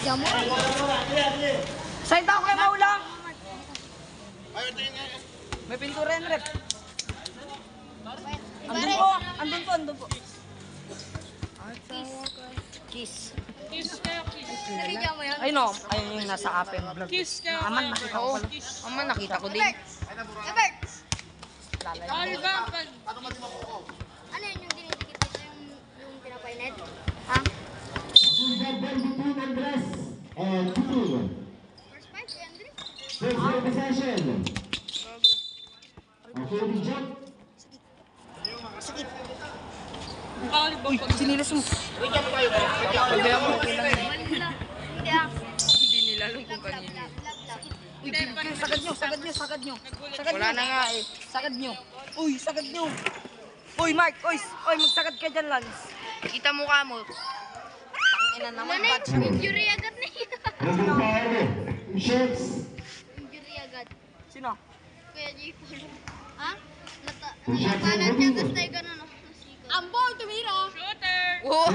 Jamo. Sign tao kay Maulang. May pintura yan, rep. Andun po, andun po, andun po. Kiss. Kiss kayo, kiss. Nakikita mo yan? Ay no, ayun yung nasa apen vlog. Kiss kayo. Aman, nakita ko pala. Aman, nakita ko din. Ebert! All ba? Ano yun yung dinidikit dito yung pinapainet? Ha? Between Andres and Titi. First fight, kay Andre? First game possession. Okay, the jump. All ba? Sinilas mo. Sabi ako, okay lang eh. Hindi ah. Hindi nila alam kung kanina. Uy, sagad nyo, sagad nyo, sagad nyo. Sagad Wala nyo. na nga eh. Sagad nyo. Uy, sagad nyo. Uy, Mark, uy, magsagad ka dyan, Lance. Kita mukha mo. Ina naman, Manay, batch mo. injury agad na yun. Number 5, Shirts. Injury agad. Sino? Kuya J. Paul. Ha? Natapalan niya, tapos tayo ganun. Ambon, tumira! Shooter! Wow!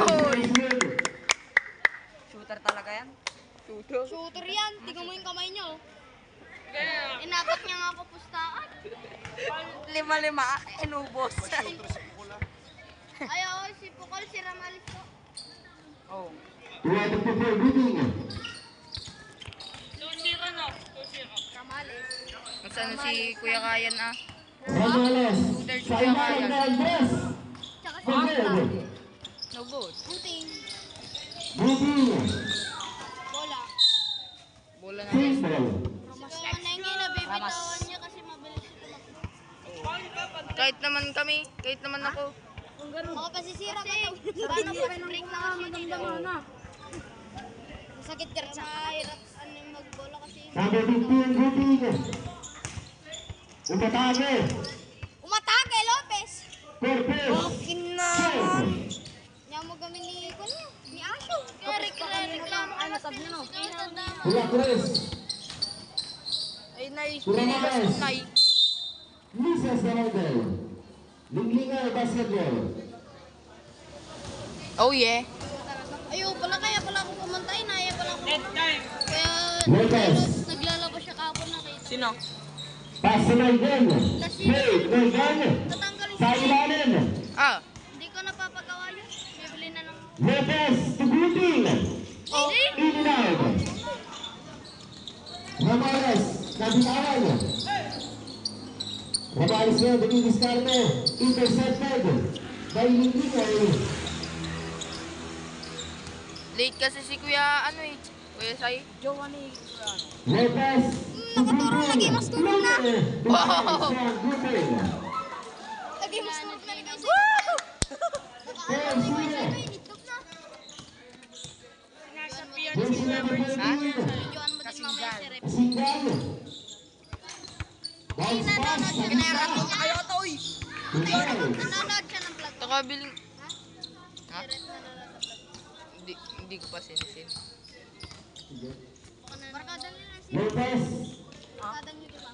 Shooter talaga yan? Shooter yan. Tingnan mo yung kamay niya. Oh. Ganyan. Inapak niya nga ako pustaan. 5-5, inubos. Ay, oo, si Pukol, si Ramalis po. Oh. 2 out of 4 beating. 2-0 no? 2-0. Ramalis. Nasaan na si Kuya Kayan ah? Ramales. Sa ilalim na Andres. Tsaka si Pagod. No good. Puting. Beating. Bola. Bola na rin. Simple. Si Manengi, nabibitawan niya kasi mabilis ito tumakbo. Kahit naman kami, kahit naman ako. Ako pasisira ka to. Paano ko break na kasi dito? Masakit ka rin sa mahirap ano yung magbola kasi. Number 15, beating. Umatake. Umatake, Lopez! Corpus. Naman. Niya mo gamin ni Kuya, ni Asho. Kaya reklamo ka na sabi mo. Hula Chris. Ay, nice. Ramales. Pinilas ko, Misas na model. Linglinga basketball. Oh yeah. Ayaw pala, kaya pala ako pumantay na. Kaya pala ako Dead time. Kaya Lopez. naglalabas siya kapon na kayo. Sino? Pass na Maygan. Straight, Maygan. Tatanggalin Sa ilalim. Ah, Hindi ko napapagawa yun. Bibili na ng... Lopez to beating. Oh. In and out. Ramales. Nabitawan. Ramales na, Diniscarne. Intercepted. By Linglinga. late kasi si Kuya ano eh. Kuya Sai. Jowa ni... Lopez. Nakaturo, lagi mas tulog na. Wow. Lagi mas tulog na ligay sa itlog na. Nasa piyan si Kuya Birds. Videoan mo din mamaya si Rep. Singal. Bounce pass. Pinahirap mo kayo ito, uy. Nanonood siya ng vlog. Nakabiling. Ha? Si Rep nanonood ng vlog. Hindi ko pa sinisin. Barkada nila si Lopez. Barkada niyo diba?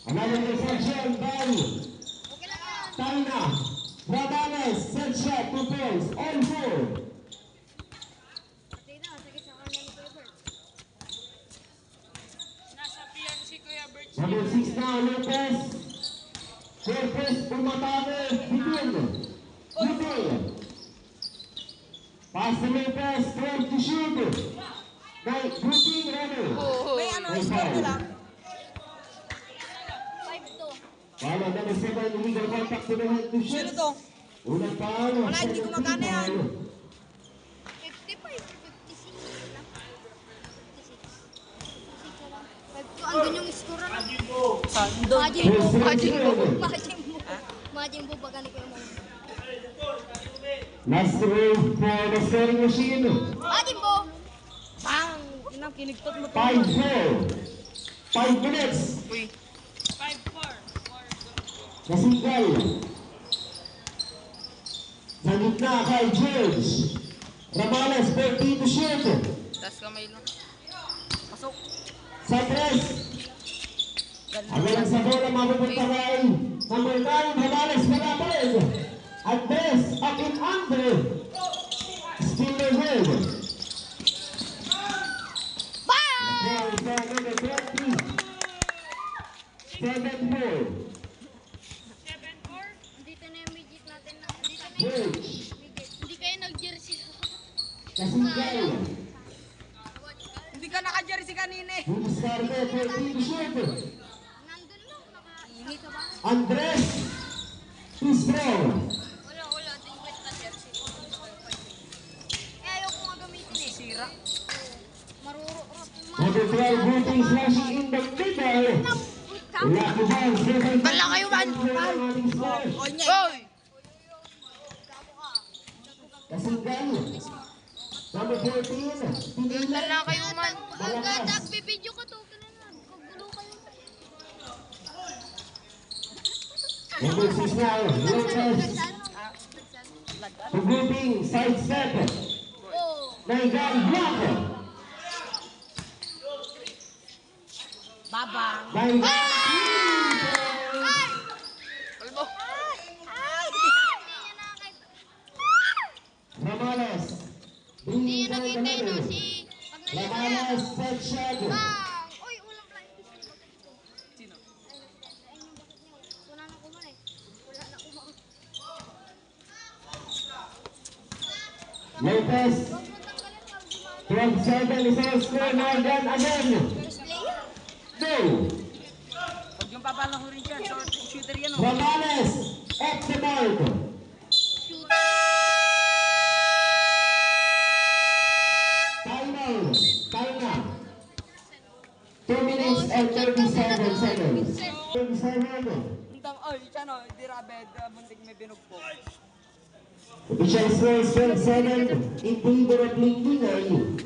Another interception by Okay lang yan. Taina. Ramales. Set shot. 2 points. All 4. Pati na, sakit sa kanya ni Kuya Bert. Nasa piyan si Kuya Birds. Number 6 now, Lopez. Corpus umatake. Begin. Begin. Pass to Lopez. 12 to shoot. By Buting Reno. Oh, May ano, score nila. 5-2. Paano number 7, illegal contact to the head to shoot. Sino to? Unang paano. Wala, hindi ko magana yan. 55, 56 lang. 56 lang. 5-2. Andun yung score na. Sandon. Majin Buu. Majin Buu. Majin Buu. Majin Buu, baga ni Kuya Mo. Last move for the scoring machine. Majin Buu. Bang! Inang kinigtot mo to. 5-4. 5 minutes. Uy. 5-4. Kasingal. Sa gitna kay George. Ramales, 14 to shoot. Tas kamay lang. Pasok. Sa tres. Agalang sa bola, mapupunta kay number 9, Ramales, wala pa rin. At best, up in under. Still the head. 7-4. 7-4. Andito na yung midget natin na. Andito na yung Bridge. midget. Hindi kayo nag-jersey. Kasinggay. Hindi ka naka-jersey kanina eh. Diskarte 14-7. Nandun lang. Nakainit ka ba? Andres Pistro. Wala. Tingwit na jersey. Eh, ayaw ko nga gamitin eh. Sira. Maruro. Number 12, Booting flashing in the middle. Lucky ball, 7. Bala kayo, man. Oy, niya. Oy! Kasinggay. Number 14. Bala kayo, man. Pagka nagbibideo ko to, kailangan. Kagulo kayo. Number 6 now, Lopez. Booting side step. Oh. Naigan block. Babang. Naigan. Kalbo. Ramales. Hindi niya nakita yun, no? Si... Pag nalito yan. Ramales set shot. Bang! Uy, ulang plastic. Sino? Ayun yung bakit niyo. Wala na kuman eh. Wala na kuman. Lopez. Huwag mo tanggalin pag gumana. 12-7 is our score. Naigan again. First player? Go. Huwag yung papalahurin siya. Short shooter yan oh. Ramales. Up the mark. Shoot. Timeout. Timeout. 2 minutes and 37 seconds. 37. Oy, siya no. Hindi rabed. Muntik may binugpo. Official score is 12-7 in favor of Lincoln.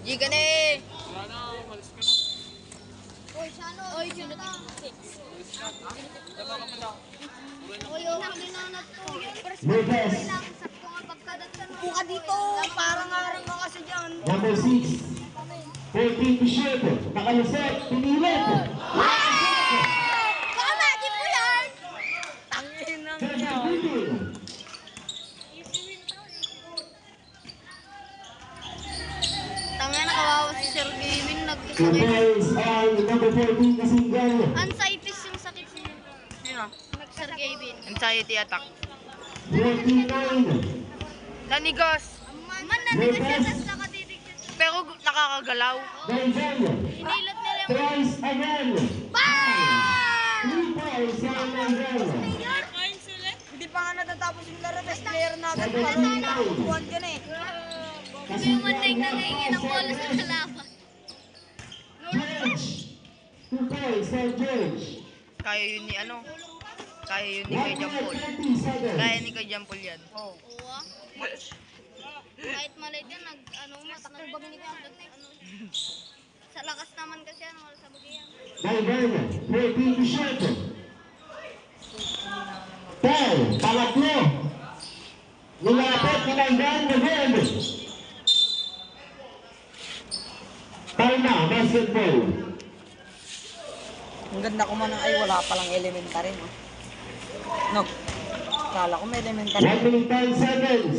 Di ka na eh. Wala na, umalis ka na. Uy, Shano. Uy, sino to? Uy, yung linanat ko. First Lopez. lang. Sakto nga pagkadat ka. Buka dito. Parang arang ka kasi dyan. Number 6. 14 to shoot. Nakalusot. Pinilit. Baka magic mo yan! Tangin ng Just niya. beating. Tanga na kawawa si Sir Gaming. The Nagkasakit. boys are number 14 Kasinggay. Anxiety yung sakit niya. Sino? Sir Gaming. Anxiety attack. 49. Nanigas. Man, nanigas siya, tas nakatitig siya. Pero nakakagalaw. Naigan. Inilat nila yung... Twice again. Bang! 3 points for Naigan. Points ulit. Hindi pa nga natatapos yung laro. Best player natin. Sabi Parang ng nakukuhan ka na eh. Hindi mo man nangingi ng bola sa kalaban. George. 2 points for George. Kaya yun ni ano? Kaya yun ni Kuya 1 Jampol. minute 30 seconds. Kaya ni Kuya Jampol yan. Oh. Oo ah. Kahit maliit yan, matakbag ni Kuya. Sa lakas naman kasi ano, wala sa bagay yan. Naigan. 14 to shoot. 10. Pangatlo. Nilapit ni Naigan again. Time na, basketball. Ang ganda ko man ay wala palang elementary no. No. Kala ko may elementary. 1 minute 10 seconds.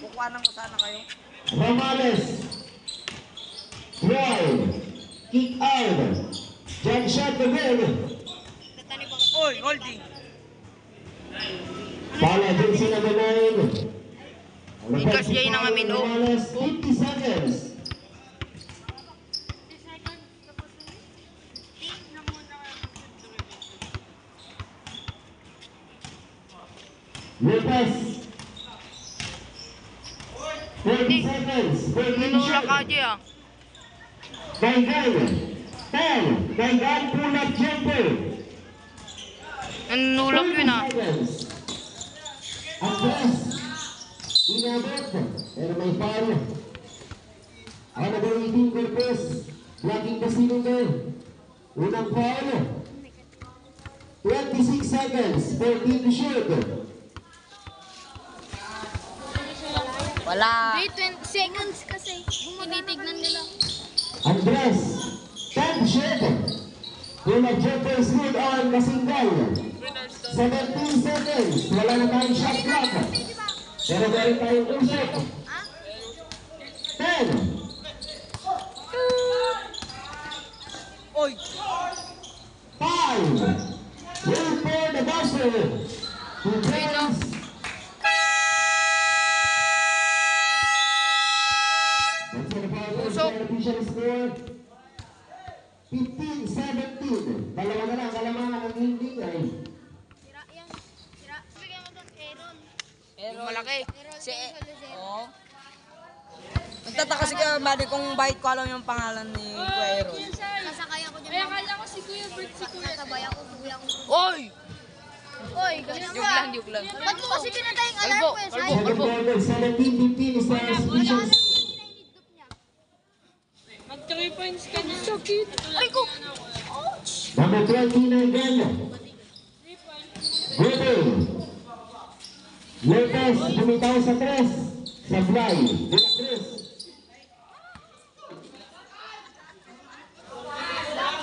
Kukuhanan ko sana kayo. Ramales. Drive. Kick out. Jump shot again. Tatani ba? Oy, holding. Pala din sila ganayin. Ikas yay ng amin, oh. Ramales, 50 seconds. Lopez. 30 seconds. 14 Minula ka, shot. Jay ah. Naigan. 10. Naigan pull up jumper. Nanulak yun ah. 30 seconds. Andres. Inabot. Pero may foul. Ano ba yung team Corpus? Blocking the cylinder. Unang foul. 26 seconds. 14 to shoot. Wala. Wait, 20 seconds kasi. Tinitignan nila. Andres. 10 to shoot. Pull up jumper is good on Kasinggay. 17 seconds. Wala na tayong shot clock. Pero meron tayong usap. 10. Oy. official score 15-17. Dalawa na lang kalamangan ng hindi ay. Sira yan. Sira. Bigyan mo doon, Aaron. Yung malaki. Aaron, Si Aaron. Oo. Nagtataka si Kuya Buddy kung bakit ko alam yung pangalan ni Kuya Aaron. Nasakay ako dyan. Ay, akala ko si Kuya Bert, si Kuya. Nasabay ako, kuya ko. Oy! Oy, ganyan Joke lang, joke lang. Ba't mo kasi pinatay ang alarm Kalbo, ko eh? kalbo. Sayang. Second quarter 17-15 is the Wala official alam score. kanina yung higdop niya. Mag 3 points ka na. Sakit. Ay ko! Ouch! Number 29 Ganda. Griffin. Lopez bumitaw sa tres. Sablay. De la Cruz.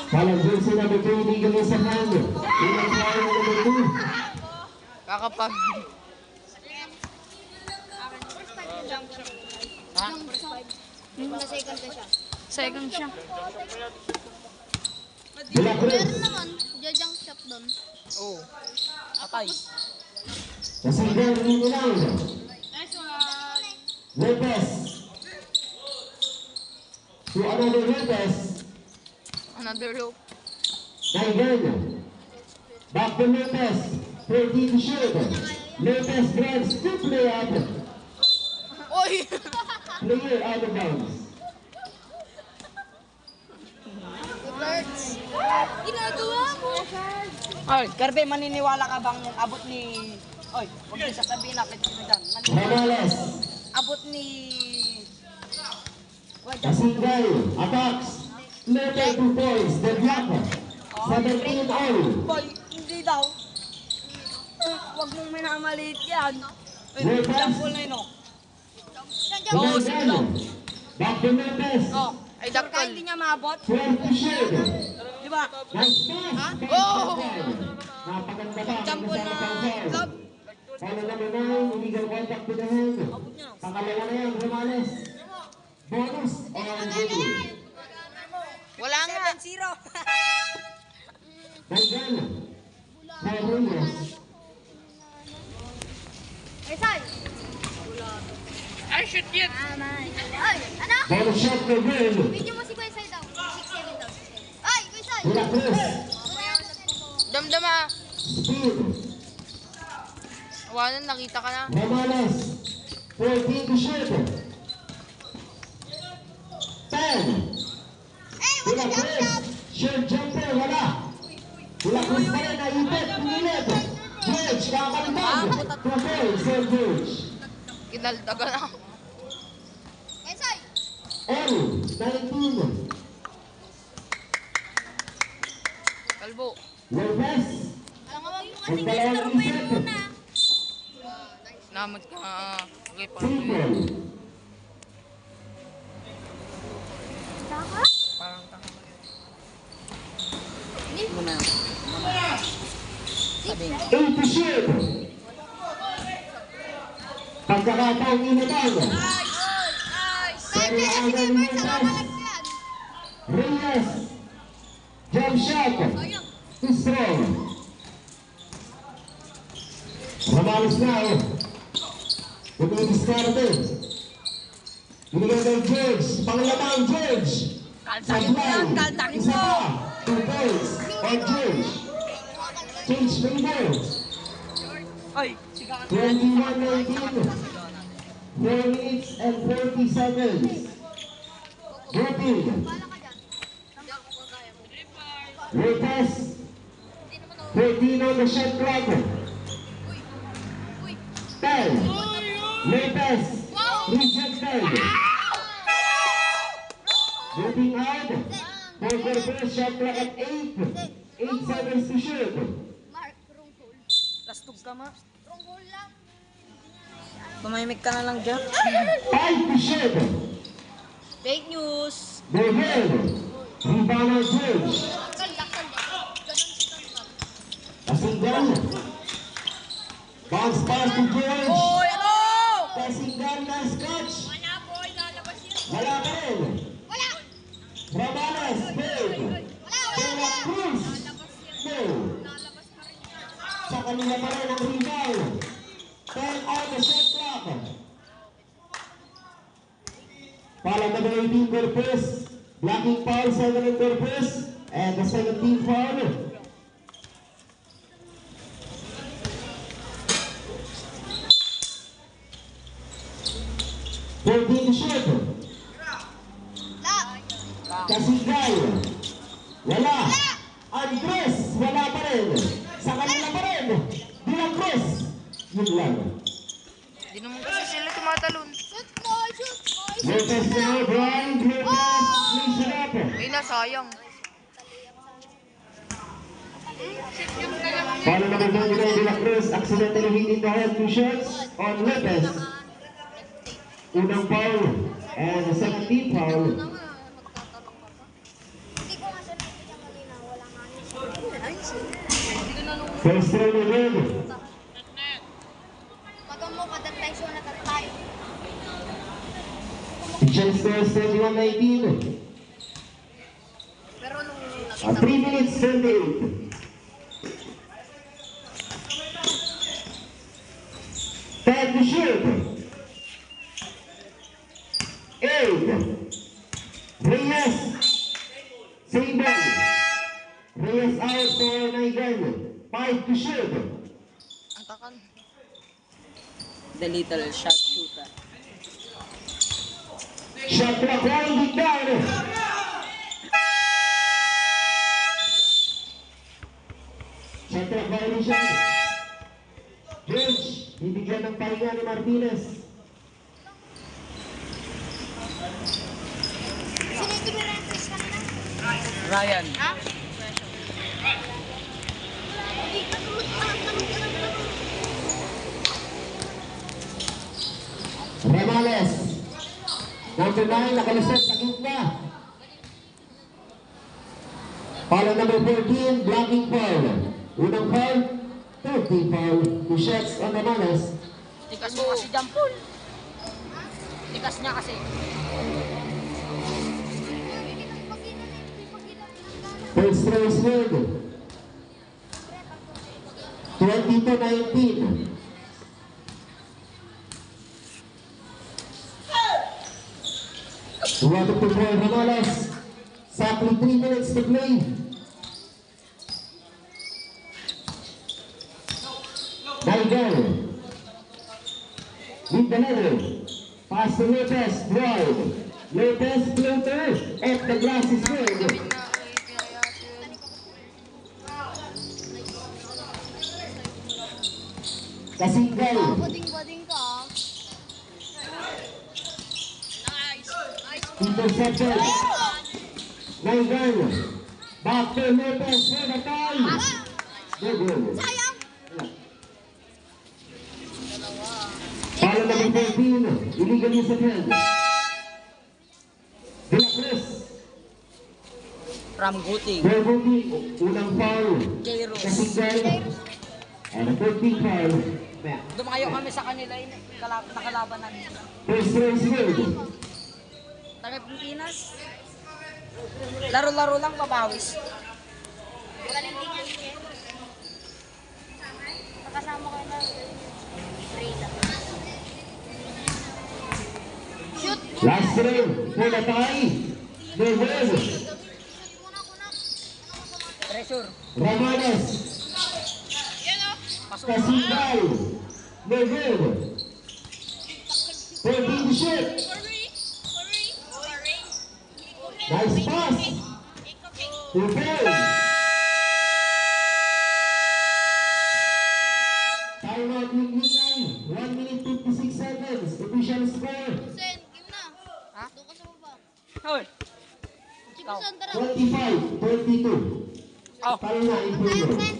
Palang jersey number 2 Miguel Isabel. Unang player number 2. Kakapag. Ha? Sa second ka siya. Second siya. De la Cruz. Meron naman, jajang shop doon. Oo. Patay. Kasingan Rinilao. Nice one. Lopez. To another Lopez. Another rope. Naigan. Back to Lopez. 13 to shoot. Lopez grabs two play out. Oy! Player out of bounds. Birds. Ginagawa mo. Ay, Garbe, maniniwala ka bang abot ni... Oy, huwag niyo sasabihin na, pwede mo dyan. Ramales. Abot ni... Kasingay. Attacks. Lopez 2 points. The block. 17 all. Boy, hindi daw. Huwag mong minamaliit yan. Uy, Lopez. example na yun, oh. Oo, sige daw. Back to Lopez. Oh, Ay, kahit daktal. hindi niya maabot, 12 to shoot. di ba? Nice pass. Oh! Napaganda pa. Example na club. Follow number 9. Illegal contact to the hand. Pangalawa na yan. Ramales. Bonus on duty. Wala nga. 7-0. Naigan. Cornelius. Ay, Sai. Ay, shoot yun. Ay, ano? Bonus shot for Gil. Video mo si Kuya Sai daw. 6-7 daw. Ay, Kuya Sai. De la Cruz. Damdama. Speed. Awanan, nakita ka na. Ramales. 14 to shoot. 10. Eh, De la wala jump Cruz. shot. Short jumper. Wala. De la Cruz pa rin. Naipit. Pinilit. George. Kakalitan. 2 points. Sir George. Kinaldaga na. Eh, Sai. L. 19. Kalbo. Lopez. Alam nga, wag mo Ang kasing dalawang disturbuhin reset. muna. Namat ka. Okay, Triple. Saka? parang taka. Hindi. Muna. Sabi. 8 to shoot. Pagkakataong inatang. Ay, kaya si Kuya Bird, nakakalag ko yan. Reyes. Jump shot. Too strong. Ramales na eh. Tumidiskarte. Binigay ng George. Panglamang George. Kaltakin mo yan, kaltakin Isa mo. pa. 2 points. On George. Change favor. Oy, sigakan 21-19. 4 minutes and 40 seconds. Griffin. Bala ka dyan. Hindi ako kagaya mo. Lopez. 13 on the shot clock. 10. Lopez. Rejected. Moving out. For the first shot clock at 8. 8 seconds to shoot. Mark, wrong hole. Lastog ka, ma. Wrong hole lang. Tumahimik ka na lang dyan. 5 to shoot. Fake news. David. Rebound on George. Daktal. Ganon si Tonton. Kasinggan. Bounce pass to George. Oy, ano? Kasinggan na scotch. Wala po, lalabas yun. Wala pa rin. Wala! Ramales. Big. De la Cruz. No. Sa kanila pa rin ang rebound. 10 on the shot clock. Foul on number 18, Corpus. Blocking foul, 7 on Corpus. And the second team foul. Fourteen to shoot. La. Kasigay. Wala. Andres. Wala pa rin. Sa kanila pa rin. De La Cruz. Yun lang. Hindi naman kasi sila tumatalon. Shoot mo, shoot mo. Lopez na. Brian Lopez. Lisa Rapo. Ay na, sayang. Follow number 29, De La Cruz. Accidentally hitting the head. 2 shots on Lopez. Unang foul. And the second team foul. Hindi ko nga siya nakikita kanina. Wala nga niya. First throw na rin. Pag mo, patatensyon na tayo. Kitchen scores 21-19. Pero nung 3 minutes 28. Time to shoot. 8. Reyes. Same ball. Reyes out for Naigan. 5 to shoot. Ang takan. The little shot shooter. Shot clock winding down. Shot clock violation. George, bibigyan ng pahinga ni Martinez. sino yung tumirentis kanina? Ryan. Ha? Ramales. Number 9, nakalusot sa gitna. Foul on number 14, blocking foul. Unang foul, 30 foul. 2 shots on Ramales. Tikas mo kasi dyan, Paul. Tikas niya kasi. First throw is good. 20-19. Wanted to play Ramales. Exactly 3 minutes to play. Naigan. With the header. Pass to Lopez. Drive. Lopez floater. At the glass is good. Gawin na ay pinakayat yun. Kasinggay. Bading-bading ka. Intercepted. Naigan. Back to Lopez for the tie. Good goal. Sayang! Follow number 14. Illegal use of hand. De La Cruz. From Guting. Verbuti. Unang foul. Jairos. Kasinggay. And a 14 foul. Dumayo kami sa kanila yung nakalabanan. First throw is good. Taga Pilipinas. Laro-laro lang babawis. Galing din yan, Chen. Nakasama ko na. Reza. Shoot! Last throw for the tie. Nervez. Kunak. Treasure. Ramales. Kasinggay. Nervez. 14 to shoot. Nice pass. To goal. Timeout Linlingan. 1 minute 56 seconds. Official score. Sen, game na. Ha? Doon ka sa baba. Hoy. Sige, Sen, tara. 25-32. Oh. Talo na, improvement.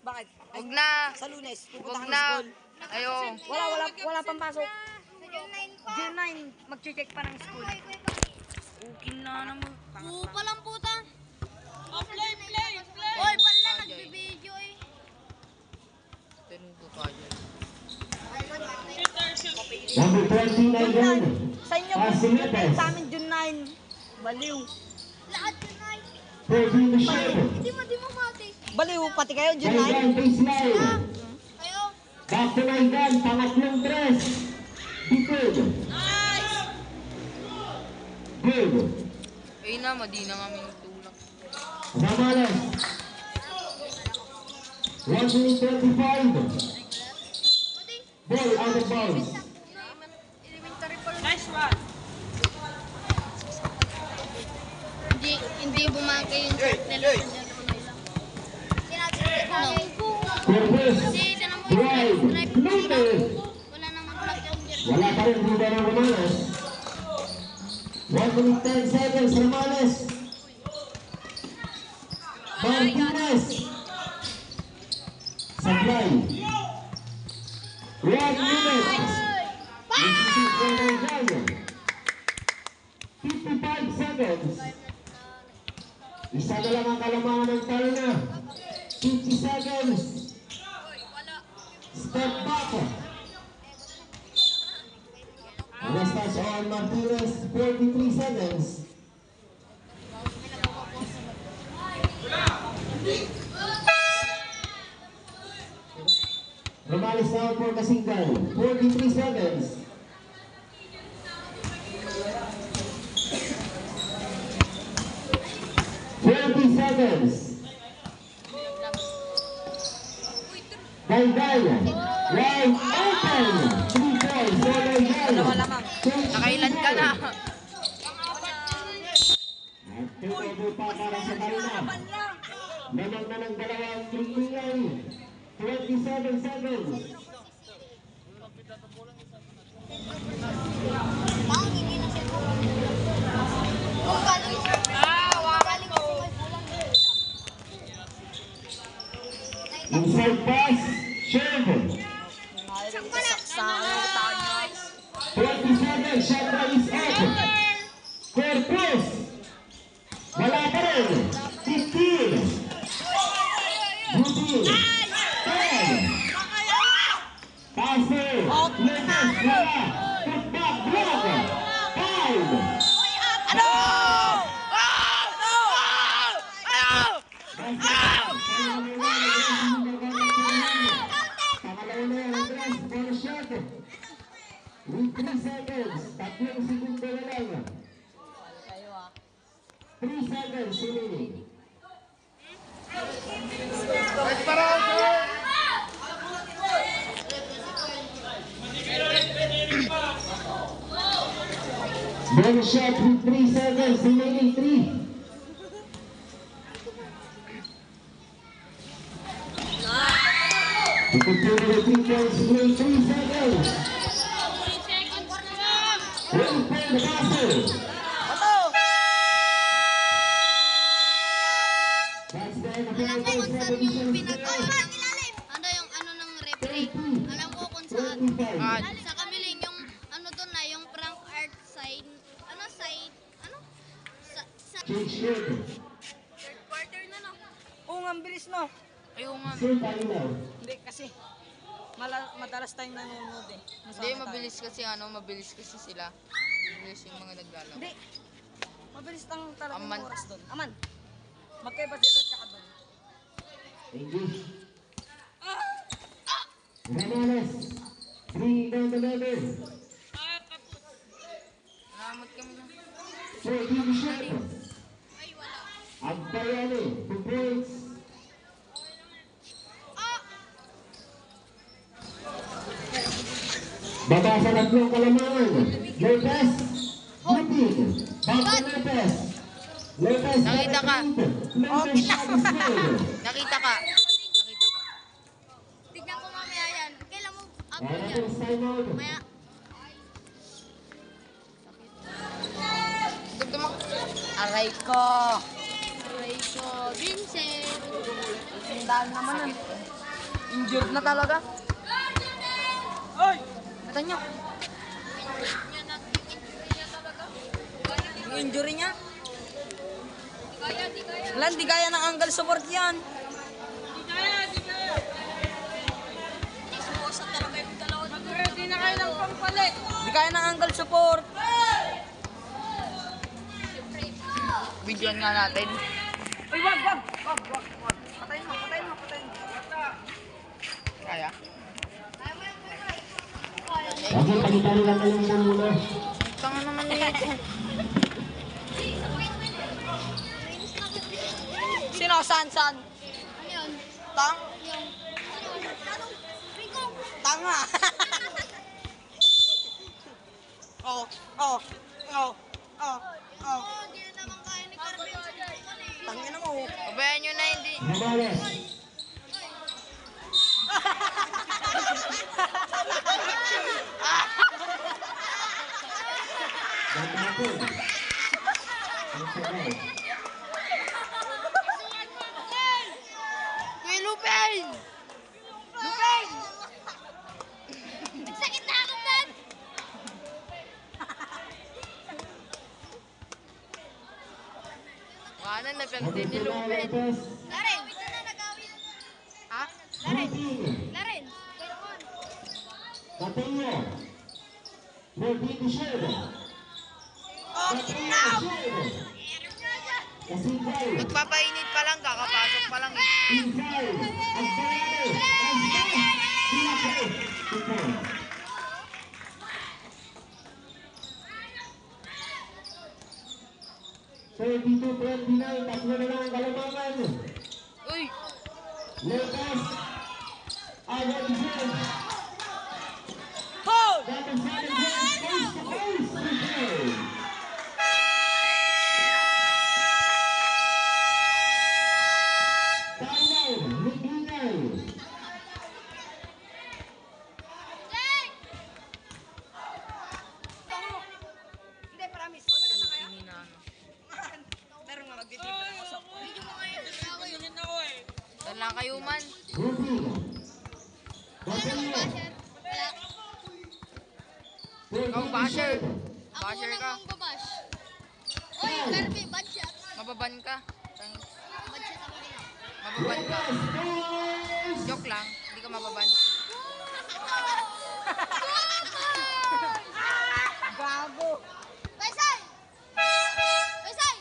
Bakit? Ay, Huwag na. sa Lunes. Pupunta Huwag kami na. sa school. Ayo. Wala pang pasok. Sa June 9 pa. June 9, mag-check pa ng school. Ay, kuya, bakit? Okay na naman. Oo, palang puta. Play. Oy, pala, nagbibideo eh. Tinugo ka dyan. Number 29 gun. Sa inyo, Pass to Lopez. sa amin June 9. Baliw. Lahat yun ay. 14 to shoot. Di mo mati. Baliw, pati kayo June 9. Naigan baseline. Kayo. Back to Naigan. Pangatlong tres. Bipid. good. Ayun na, madi na kami nagtulak. Ramales. 1 minute 25. Ball out of bounds. Elementary pa lang. Nice one. Hindi bumagay yung shot nila. Corpus. Kasi sana mo Drive. Loaded. wala namang block yung jersey. Wala pa rin buda ng Ramales. 1 minute 10 seconds, Ramales. Martinez. Supply. 1 minute. 55 seconds. Isa na lang ang kalamangan ng talo na. 50 seconds. Step back. Restas on Martinez, 43 seconds. Romales down for Kasingal, 43 seconds. Gaygay, wide open. 3 points for Gaygay. Nakailan ka na. At takeover pa para sa Marina. Lamang na ng dalawang tingtingay. 27 seconds. Bang, hindi na siya. Kung galing galing kasi may bulang. Inside pass, Sherman. Saksakan ng tayo. 27, shot by is open. Corpus. Wala pa rin. 15. Buti. 10. Passer. Lucas. Wala. Putback. Block. 3 seconds. Tatlong segundo na lang. 3 seconds remaining. One shot with 3 seconds remaining. 3. To continue the 3 points play, 3 seconds. 1 point the passer. That's the end of the Alam ko kung saan yung edition. ilalim. Ano yung ano ng referee? Alam ko kung saan. 25. Sa kamiling yung ano doon na yung prank art sign. Ano sign? Ano? Sa Change shirt. third quarter na no. Oo, ang bilis no. Ayun nga. Sir Palinaw. Hindi kasi madalas tayong nanonood eh. Hindi, mabilis kasi sila. Mabilis yung mga naglalaro. Hindi. Mabilis lang talaga Aman. yung oras doon. Aman. Magkaiba sila tsaka doon. English. Ramales. 3 down the level. Nakamot kami na. 14 shot. Ay wala. Agbayani. 2 points. Baba sa tatlong kalamangan. Lopez. Butig. Back to Lopez. Lopez. Nakita ka. Number shot is good. Nakita ka. Tignan ko mamaya yan. Kailan mo ako Para yan? po time out. Maya. Tugtog. Aray ko. Aray ko. Vincent. Tandaan naman nun. Injured na talaga. Mata niya. Yung injury niya. Wala, di kaya ng angle support yan. Hindi na kayo ng pampalit. Di kaya ng angle support. Videoan nga natin. Uy, wag. Patayin mo. Kaya. Kasi pagkitali lang kayo muna. Tanga naman nito. Saan? Ano yun? Tang? Yung... Ano? Rico! Tanga. Oh. Oh, di na naman kaya ni Carmen. Tangin mo. Pabayaan nyo na hindi. Zambales. Datapon. Ang sabay. Kuya Lupin! Nagsakit na ako, Dad! Kanan na penalty ni Magpapala Lupin. Lopez. Laren! Wait na nagawin. Ha? Ruting. Laren! Wait on. Batillo. Ruting Shield. Batillo Shield. Kasinggay. Magpapainit pa lang, kakapasok pa lang eh. Inside. Agbayade. Agbayade. Silapay. Ito. Thirty-two, 29. Tatlo na lang ang kalamangan. Uy! Lucas. Agad Jim. Hold! Dapat sa atin Jim. Face to face. Replay. Timeout. Nagingay. Hindi, promise. Hindi na ano. Pero nga magdidibla ako sa... Saan lang kayo man? Ruting. Batillo. Ikaw, basher. Ako Basher lang ka. ang babash. Oy, Carmen, bad shot. Mababan ka. Thanks. Bad shot ako din. Mababan ka. Lucas. Joke lang. Hindi ka mababan. Gago. Paisay! Paisay!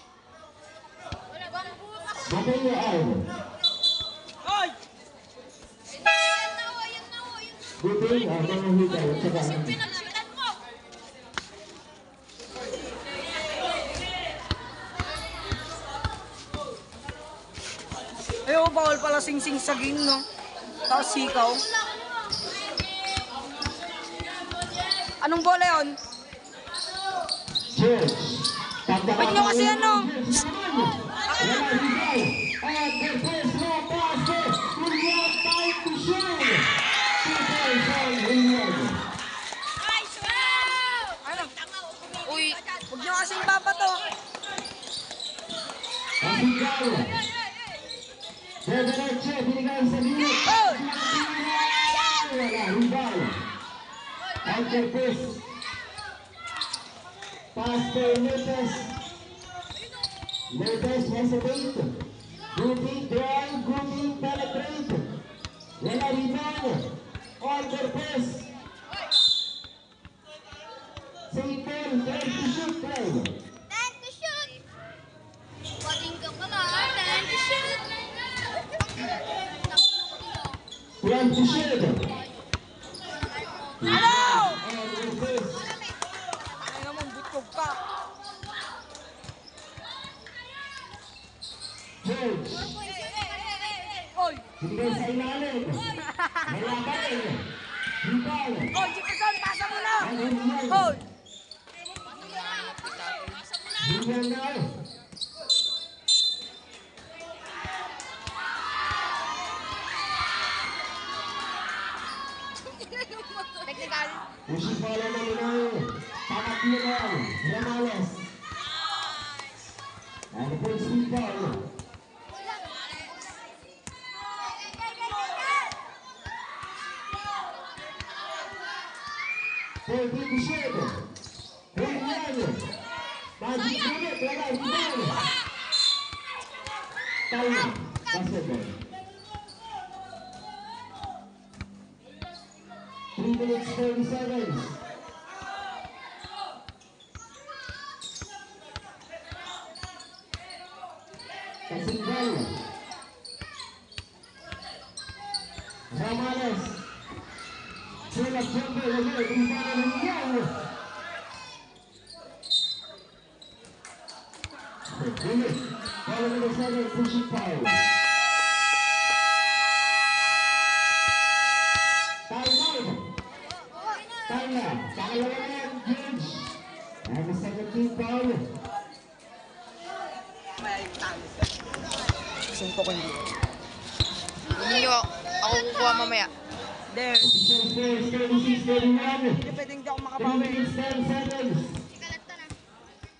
Wala bang bukas? Batillo out. Hoy! Yan na ho, yan na ho, yan na ho. Ruting. Mga higay. At saka. Pinagsitan mo! Ayaw, bawal pala sing-sing sa game, no? Tapos sikaw. Anong bola yun? George. Wait nyo kasi ano? Wala higay. At the first law pass. William time to shoot. Super from William. Ano? Uy! Huwag nyo kasing babato. Kasinggay. Diretso. Binigay sa liit. Oh! Wala higay. At the first. Pass to Lucas. Lucas hesitate. Ruting drive. Ruting penetrate. Wala rebound. On the first. St. Paul tries to shoot drive. Time to shoot! Bading ka pala, time to shoot! Tries to shoot. Ano? And Lucas. Ay naman, butkog ka. George. Oy! Binigay sa ilalim. Wala pa rin. Rebound. Oy, Jefferson, pasa mo na! And William. Oy! William now. Technical. Pushing bola na Linaw. Pangatlo na. Ramales. And full speed ball. Full beat to shoot. William. Magic minute. Wala. Rebound. Time. Basketball. 3 minutes 30 seconds. Kasinggay. Ramales. Sila jumper ulit. Rebound ng Yang. Bilis. Follow number 7, pushing foul. Time out. Time na. Pangalawa na yan, George. And the 17th foul. Sunto ko hindi. Hindi nyo ako kukuha mamaya. There. Official scores 36-31. Hindi pwedeng di ako makabawi. 3 minutes 10 seconds. Ikalata na.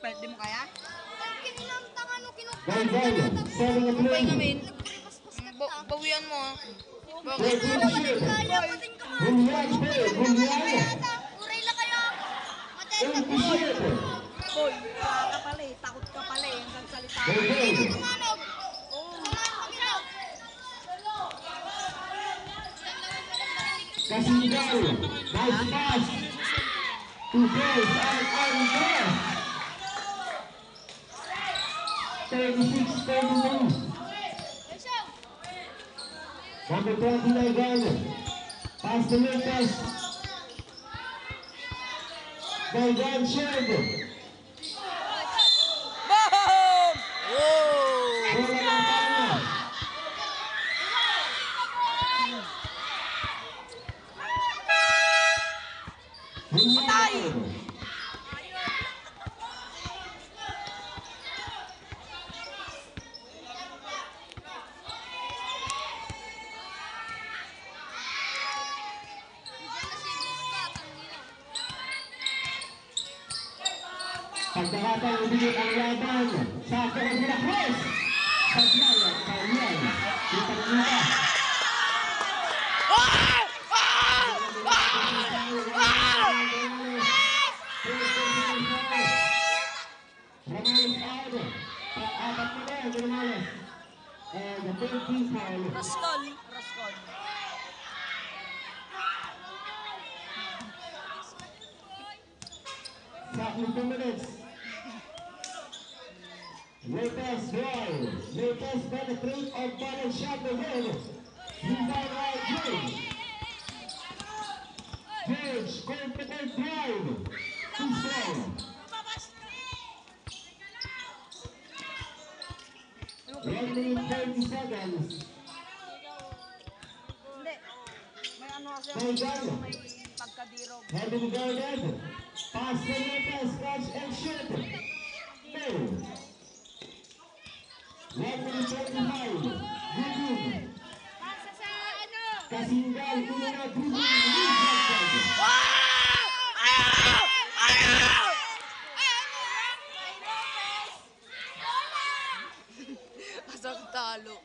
Pwede mo kaya? Pag kinilantang ano, Galvan, setting a play. Nagpaspas ka ta. Bawian mo ah. Play Bakit? to the shield. Kaya pa din ka man. Julian play, Julian. Uray na kayo. Matay Play ka to shield. Boy, wala ka pala eh. Takot ka pala eh. Hanggang salita. Galvan. Tumanog. Tumanog kami na. Kasingal. Nice pass. Two goals and Andres. 36-32. Number 29 Gano. Pass to Lucas. Galvan shared. Boom! Wow! Bola ng tama. Julian. Pagkakataon ulit ang laban sa Corona Cross. Paglayan, Kauyan. Kitang-kita. Ramales out. Pag-apat na yan, Ramales. And the 13th foul. Raskol. Raskol. Sakling 2 minutes. Latest drive. Latest penetrate of ball shot again. Rebound right George. George, competent drive. Too strong. 1 minute 30 seconds. Hindi. May ano kasi May gano. may pagkadirog. Heavily guarded. Pass to Lopez, catch and shoot. No. 1 minute 25. Good. Kasingal, Tulina, Dribbling, Asang talo.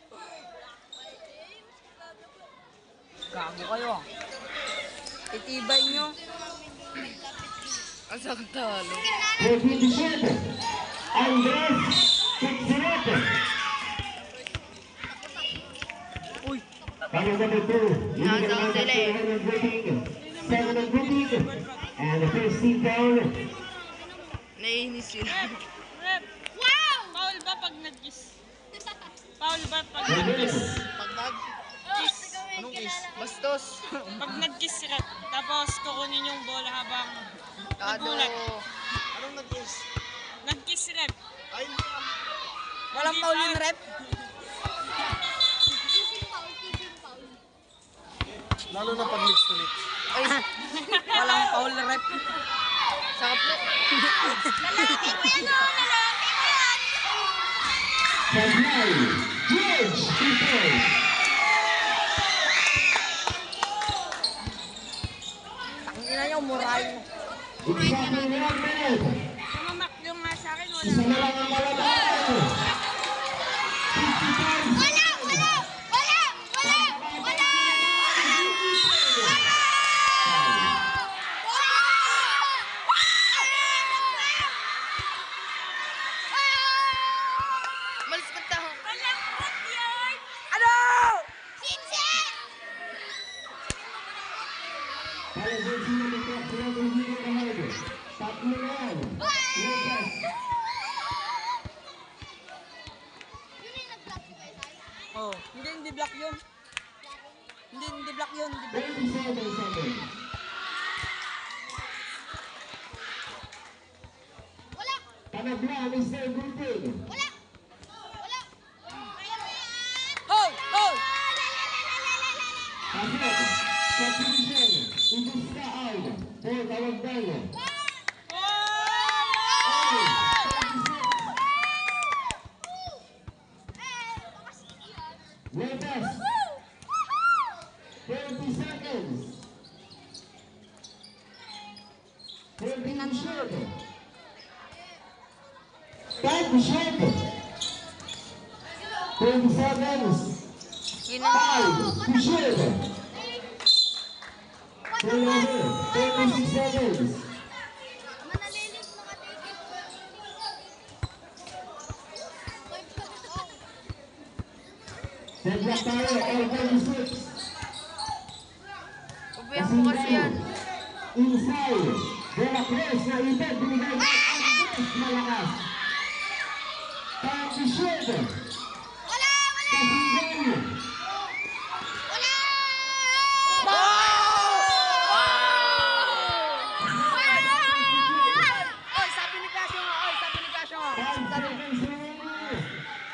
Gago kayo. Itibay nyo. Asang talo. Repeat the shot. Andres, Pixirot. Uy. Follow number 2. Leading Nasa around sila eh. 7 rating. 7 on rating. And the first team down. Naiinis sila. Rep, Wow! foul ba pag nag-kiss? Foul ba pag Rodriguez. Pag nag-kiss. Anong kiss? Bastos. Pag nag-kiss si Rep, tapos kukunin yung bola habang Kado. nagulat. Anong nag-kiss? Nag-kiss si Rep. Ay, Walang foul yung rep. Teasing foul, teasing foul. Lalo na pag mix to mix. ay, Walang foul na rep. sakap po. Lalaki mo yan, oh! Lalaki mo yan! Sablay, George, 2 points. Ang ina nyo, muray. Exactly 1 minute. Namamak yung nga sa akin, wala. Isa na lang ang malalaman. 50 points. Wala! Wala! Wala! Wala! Wala! Malis ka tao. Ano? Sinsin! Para sa sino ng top level hero na hard. Tatlo na yan. Lucas. Yun yung nag-block si Wesay. Oh, hindi block yun. Hindi block yun. Hindi block. 37 seconds. Wala! Panabla, Mr. Gulpin. Wala! Wala! Ibuska out. Paul Tawagdano. Lopez. 20 seconds. 20 to shoot. Time to shoot. 20 seconds. Yun na. 5 to shoot. 26 seconds. Manalilig mga titik. Set block tayo. All 26. Pabayaan mo kasi yan. Inside. De La Cruz na ibig. Binigay na ang Cruz. Malakas. Time to shoot. Wala! Kasinggol. Oy, sabi ni Casio nga. Oy, sabi ni Casio nga. 5 seconds remaining.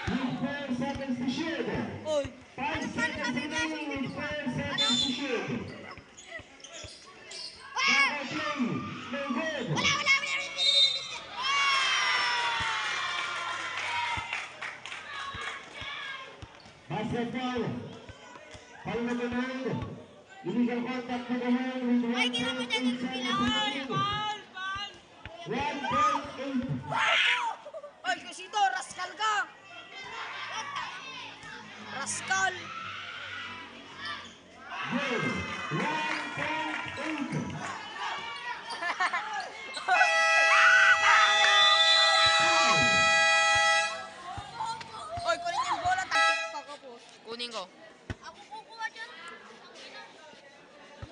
With 4 seconds to shoot. Oy. 5 seconds remaining with 4 seconds to shoot. Double play. No good. Basket foul. Foul number 9. Illegal contact number 9 with 1 point 8 seconds remaining. 1.8. Oy, Kusito, raskal ka. Raskal. Good. 1.8. Oy, kunin yung bola. Takip pa ka po. Kunin ko. Ako kukuha dyan.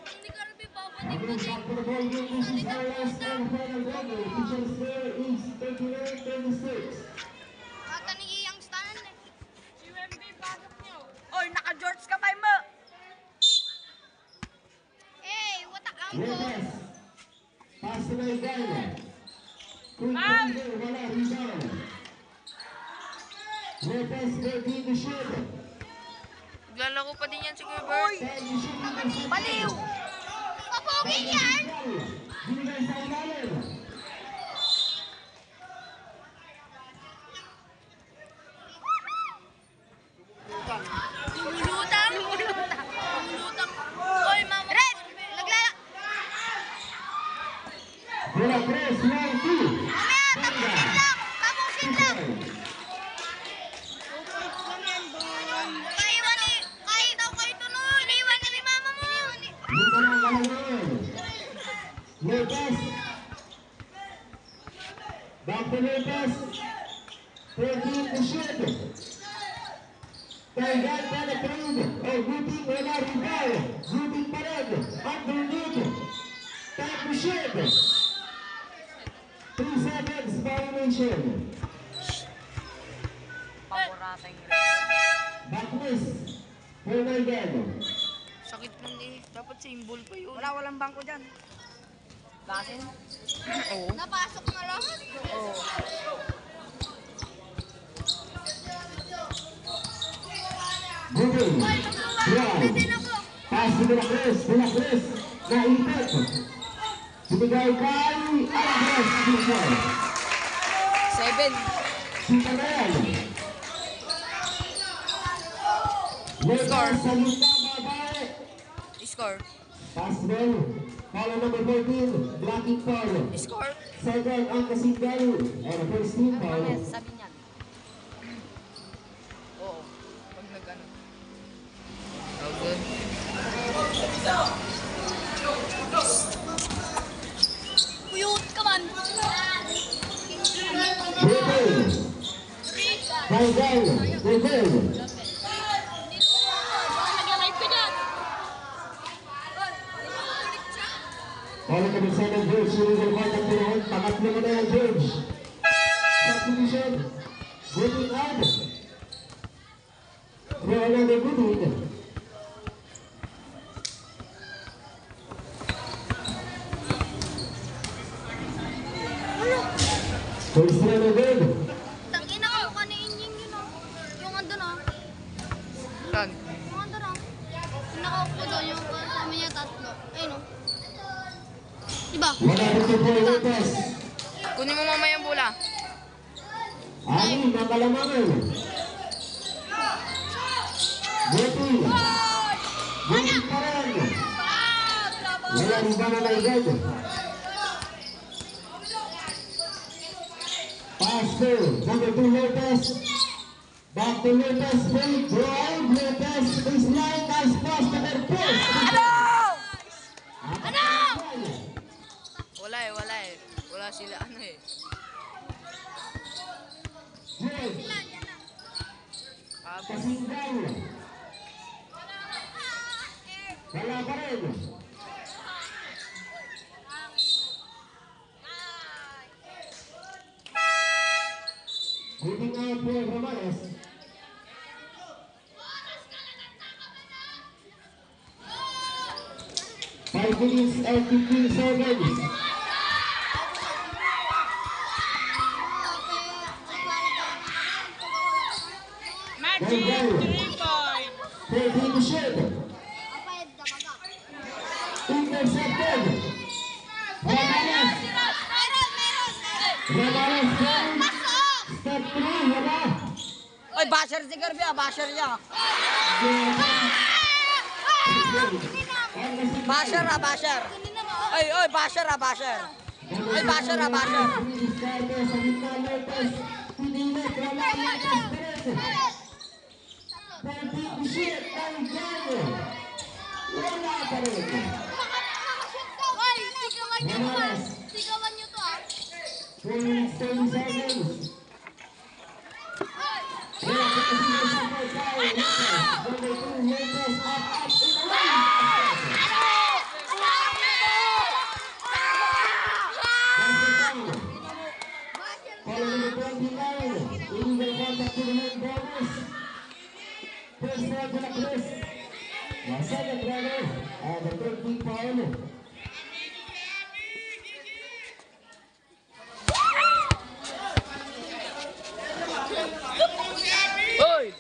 Hindi ka rin Again, shot for the ball game. This is our last and final game. Teacher score is 39-36. Ata ni Iyang Stan eh. Si Wemby, pasok niyo. Oy, naka-jorts ka pa mo. Watak ang Lopez. Pass to Naigala. Quick finger, wala, rebound. Lopez, 13 to shoot. Naglalaro pa din yan si Kuya Bert. 10 to shoot. Baliw. Kapogin yan! Binigay sa ilalim. Lumulutang! Lumulutang! Oy, mama! Red! Naglala... De La Cruz, 1-2. Mamaya! Tapusin lang! Kaiwan ni... Kahit daw kayo tuloy! Iniwan na ni mama mo! Dito na ang kalaman. Lopez. Back to Lopez. 13 to shoot. Kaigan penetrate. Oh, Guting wala rebound. Guting pa rin. Underneath. Time to shoot. 3 seconds violation. Paboratay nyo. Backmiss. For Naigalo. Sakit nun eh. Dapat symbol pa yun. Walang bangko dyan. Basin? Oo. Napasok na lahat. Oo. Guting. Drive. Din ako. Pass to De La Cruz. De La Cruz. Naipit. Binigay kay Andres Jr. 7. Si Karel. Lopez sa lista, babae. Score. Pass ball. Follow number 14. Blocking foul. Score. Second ang Kasingal. Or first team foul. Sabi niyan. Oo. Pag nag-ano. Oh, good. Puyot ka man. Triple. Kaingal. Triple. Naglalay ka dyan. Follow number 7, George. Illegal contact po naman. Pangatlo mo na yan, George. Substitution. Guting out. Throw another Guting. First run again. Tangina ka mukha ni Inying yun oh. Yung andun oh. Saan? Yung andun oh. Yung nakaupo doon yung kasama niya tatlo. Ayun oh. Wala dito po Lopez. Kunin mo mamaya yung bola. Ani ng Kalamangan. Buti. Buti pa rin. Wala rin ba na naigad? Pass to number 2 Lopez. Back to Lopez. Wait, drive. Lopez baseline. Nice pass to their post. Wala eh. Wala sila ano eh. Kasinggan. Wala pa rin. Moving out for Romanes. Five minutes and 15 seconds. Magic 3 point. 13 to shoot. Intercepted. Romanes. Romanes. Step 3. Wala. Oy, basher si Garby ah, basher niya. Basher ah, basher. Oy, basher ah, basher. Oy, basher ah, basher. Diskarte sa gitna Lopez. Pinilit. Wala. Lopez. 13 to shoot. Tanggado. Wala pa rin. Sigawan nyo to ah. 4 minutes 10 seconds. Oy!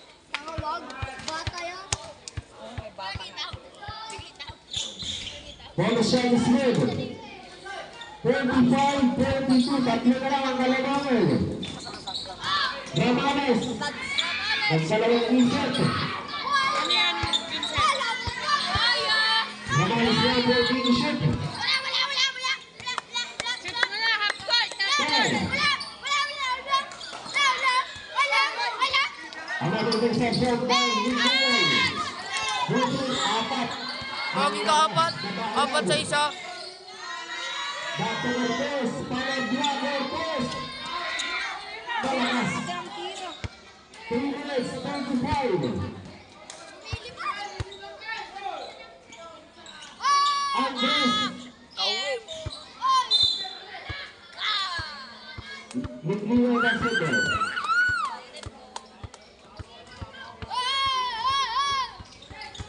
Wag, bata yan. Ball shot is good. 25-22. Tatlo na lang ang Kalamangan. Romanes. Nagsalawang insert. Ano yan, Vincent? Romanes na 14 to shoot. Shoot mo na, half court. Another interception by Vincent. Buti, apat. Pogi ka apat. Apat sa isa. Back to the post. Panaglag or post. Malakas. 3 minutes, 25. Andres. Ligliwa basketball.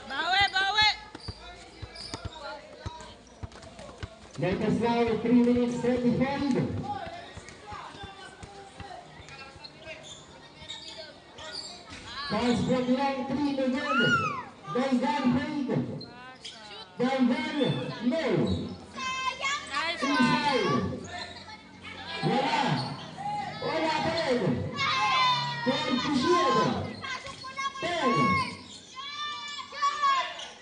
Bawi. Let us now 3 minutes 35. Pass from long 3 to good. Daigan fade. Daigan low. Inside. Wala. Wala pa rin. 12 to shoot. 10.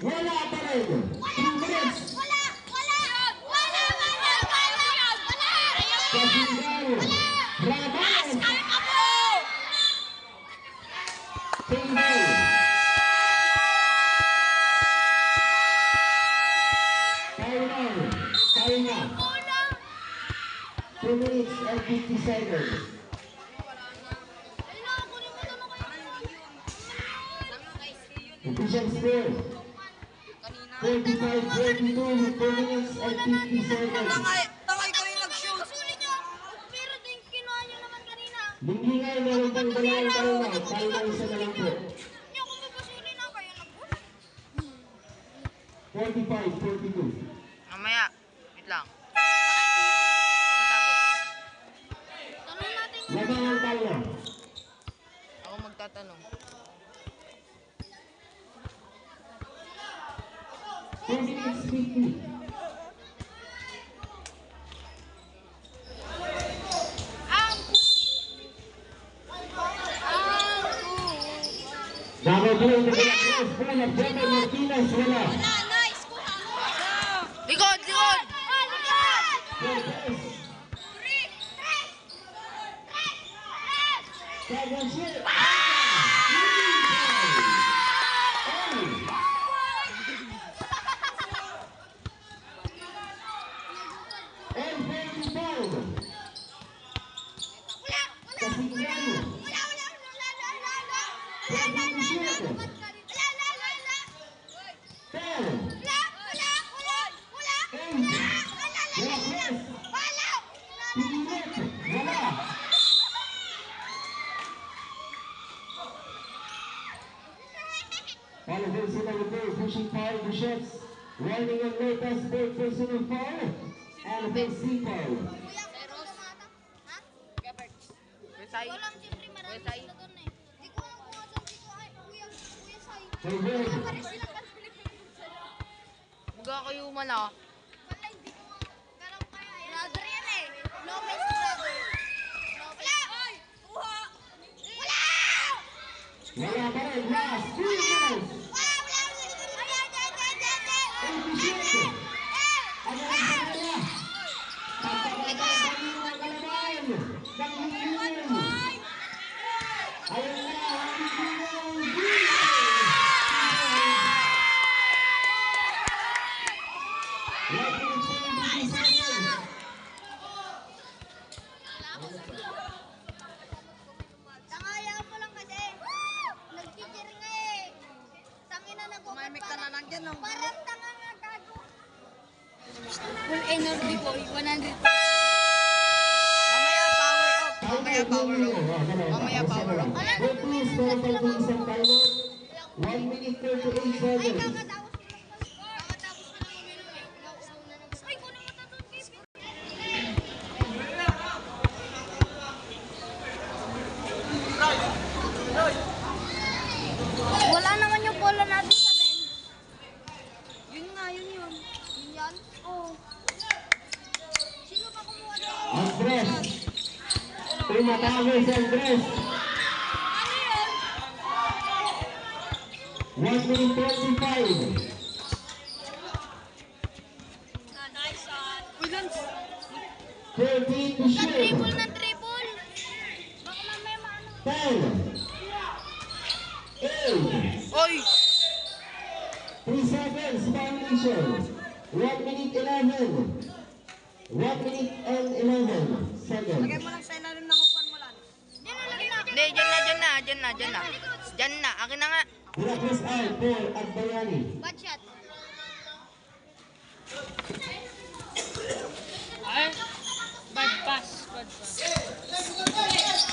Wala pa rin. 3 minutes. Kasinggan. Rabanes. Tinggal. Kailan. 2 minutes and 50 seconds. Official score. 45-42 with 2 minutes and 50 seconds. Tangay ko yung nag-shoot. Sulit nyo. Pero din kinuha nyo naman kanina. Linglingan, meron pang dalawang taon na. Tayo na isa na lang po. Hindi ako mapasuli na kayo nag-push. 45-42. Mamaya. Wait lang. Pagkatapos. Tanong natin yung Labang ang tayo. Ako magtatanong. 2 minutes 50. Number 2 in the Philippines, full of Jemmy Martinez, wala. Nice! Kuha! Likod! Likod! Cortez, second shot. And 45. Kasinggan. Second shot. 10. 8. Pilit. Wala. Oliver Sinagay pushing foul the shots. Warning and latest third personal foul. And first C foul. Wesay. Walang siyempre marami Wesay. sila doon eh. Di ko alam kung asan dito ay kuya Sai. Forward. Pare sila kasi. Buga kayo man ah. Wala, hindi ko alam kaya eh. Brother yan eh. Lopez brother. Wala! Kuha! Wala! Wala pa rin. Last 3 minutes. Wala! Efficient. Ano ang kanila? Pagkakataon ng kalaban. Ng hingin. Ayun na ang hingin. Tangaya mo lang kasi. Nag-teacher nga eh. Tangina nagkukumit parang tanga nga gago. Full energy boy, 100. Mamaya power up. Mamaya power up. Mamaya power up. Please, meron pa yung isang timer. 1 minute 38 Ay, seconds. kakatapos ko lang uminom eh. Nauusaw na ng... Ay, kunin mo tatong Kevin. Wala naman yung bola natin sa bench. Yun nga, yun. Yun yan? Oo. Sino ba kumuha na? Andres. Tumatawag si Andres. Ano yun? 1 minute 25. Nice shot. Uy, Lance. 13 to shoot. Na-triple. Baka mamaya maano. 10. 8. Oy! 3 seconds. Foundation. 1 minute 11. 1 minute and 11 seconds. Diyan na, lagay natin. Hindi, dyan na. Dyan na. Akin na nga. Miracles out for Agbayani. Bad shot. Ay, bad pass. Bad pass.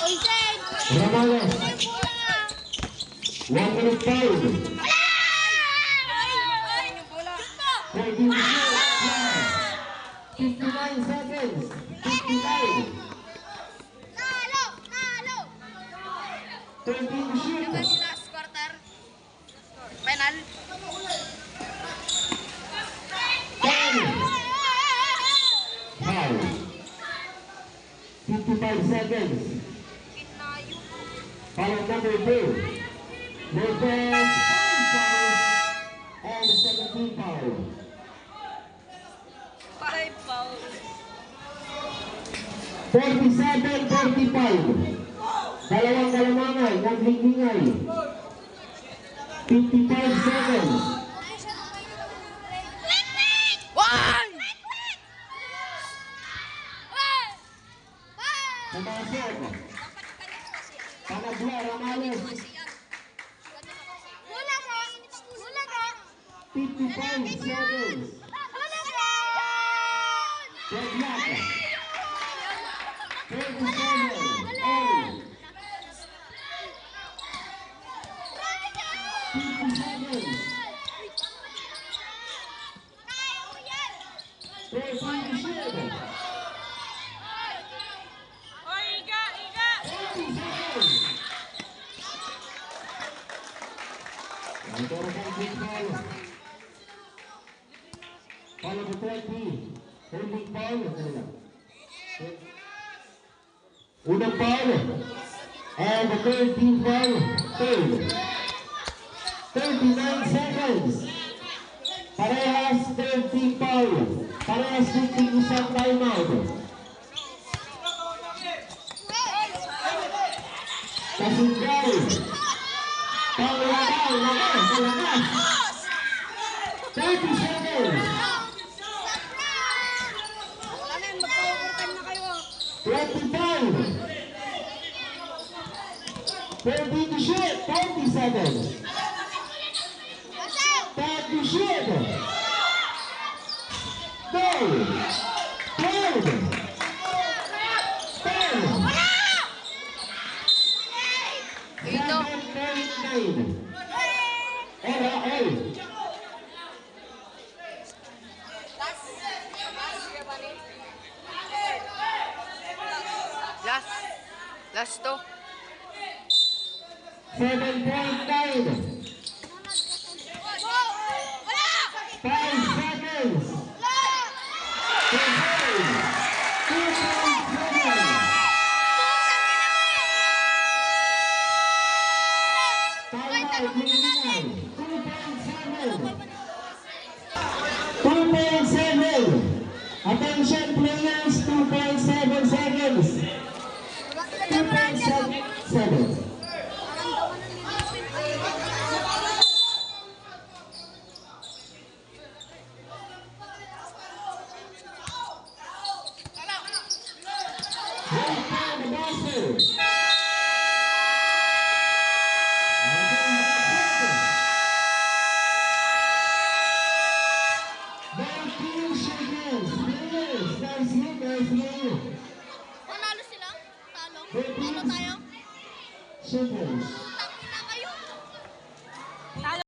Oy, Zed. Ramales. Ay, bola nga. 1 minute 5. Ay! 14 to shoot. 59 seconds. 59. Nalo! 13 to shoot. Last quarter. Penal. 10. Foul. 55 seconds. Foul number 2. Lopez, 5 fouls and 17 foul. 5 foul. 47-45. Dalawang kalamangan, naglingingay. 55 seconds. One! Pumasok. Panagla, Ramales. 55 seconds. Deadlock. 37. 8. 50 seconds. 13 to shoot. Oy, Iga! 80 seconds. Ito rin ang big foul. Foul number 20. Holding foul. Unang foul. And the third team foul. Third. 39 seconds. Parehas 30 foul. Parehas 50 isang timeout. Kasinggay. Panglaban, lakas. 30 seconds. Wala na yun, magpa-overtime na kayo. 25. 30 to shoot. 20 seconds. 10 to shoot. Go. 12. 10. Ito. 7.9. All. Last to. 7.9. 5 seconds. 2.7. Attention players, 2.7 seconds. 2.7. Panalo sila? Talo? Talo tayo? Seconds.